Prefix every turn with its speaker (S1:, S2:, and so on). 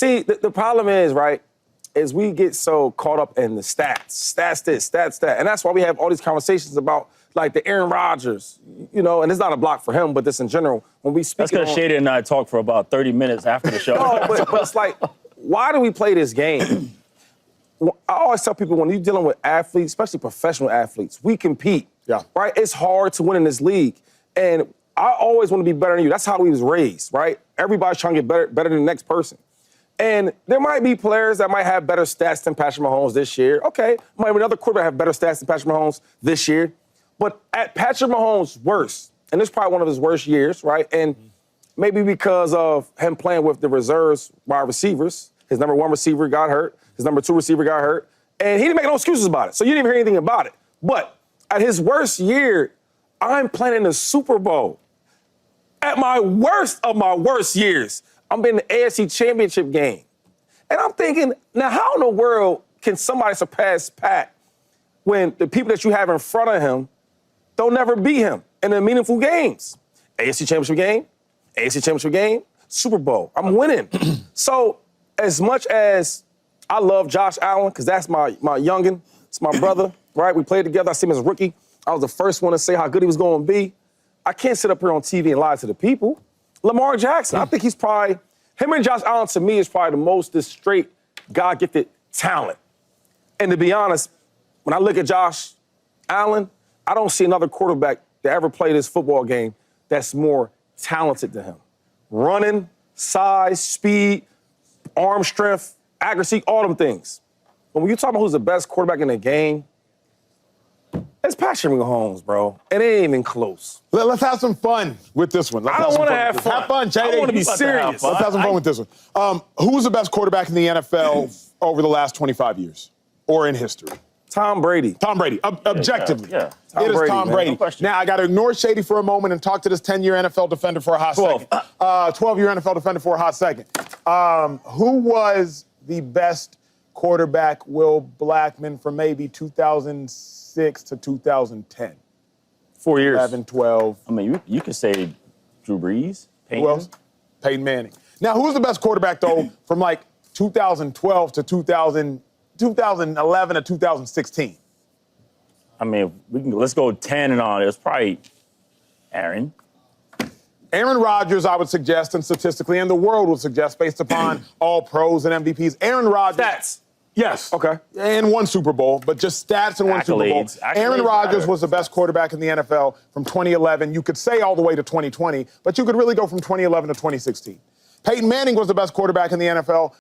S1: See, the problem is, right, is we get so caught up in the stats this, stats that. And that's why we have all these conversations about, like, the Aaron Rodgers, you know, and it's not a block for him, but this in general. When we speak
S2: That's because Shady and I talked for about 30 minutes after the show.
S1: No, but it's like, why do we play this game? I always tell people, when you're dealing with athletes, especially professional athletes, we compete, right? It's hard to win in this league. And I always want to be better than you. That's how we was raised, right? Everybody's trying to get better than the next person. And there might be players that might have better stats than Patrick Mahomes this year. Okay, might be another quarterback have better stats than Patrick Mahomes this year. But at Patrick Mahomes' worst, and this is probably one of his worst years, right? And maybe because of him playing with the reserves wide receivers, his number one receiver got hurt, his number two receiver got hurt, and he didn't make no excuses about it. So you didn't even hear anything about it. But at his worst year, I'm playing in the Super Bowl. At my worst of my worst years, I'm in the AFC Championship game. And I'm thinking, now how in the world can somebody surpass Pat when the people that you have in front of him don't never beat him in the meaningful games? AFC Championship game, AFC Championship game, Super Bowl. I'm winning. So as much as I love Josh Allen, because that's my youngin', it's my brother, right? We played together. I see him as a rookie. I was the first one to say how good he was going to be. I can't sit up here on TV and lie to the people. Lamar Jackson, I think he's probably, him and Josh Allen to me is probably the most this straight God-gifted talent. And to be honest, when I look at Josh Allen, I don't see another quarterback that ever played this football game that's more talented than him. Running, size, speed, arm strength, accuracy, all them things. But when you talk about who's the best quarterback in the game, it's Patrick Mahomes, bro. It ain't even close.
S3: Let's have some fun with this one.
S1: I don't want to have fun.
S3: Have fun, JD.
S1: I want to be serious.
S3: Let's have some fun with this one. Who's the best quarterback in the NFL over the last 25 years or in history?
S1: Tom Brady.
S3: Tom Brady. Objectively.
S1: Yeah.
S3: It is Tom Brady.
S2: No
S3: Now, I got to ignore Shady for a moment and talk to this 10-year NFL defender for a hot second. 12-year NFL defender for a hot second. Who was the best quarterback, Will Blackman, from maybe 2006 to 2010?
S1: 4 years.
S3: 11, 12.
S2: I mean, you could say Drew Brees, Peyton.
S3: Who else? Peyton Manning. Now, who's the best quarterback, though, from like 2012 to 2011 to 2016?
S2: I mean, let's go 10 and on. It was probably Aaron.
S3: Aaron Rodgers, I would suggest, and statistically, and the world would suggest, based upon all pros and MVPs. Aaron Rodgers.
S1: Stats.
S3: Yes.
S1: Okay.
S3: And one Super Bowl, but just stats and one Super Bowl. Aaron Rodgers was the best quarterback in the NFL from 2011. You could say all the way to 2020, but you could really go from 2011 to 2016. Peyton Manning was the best quarterback in the NFL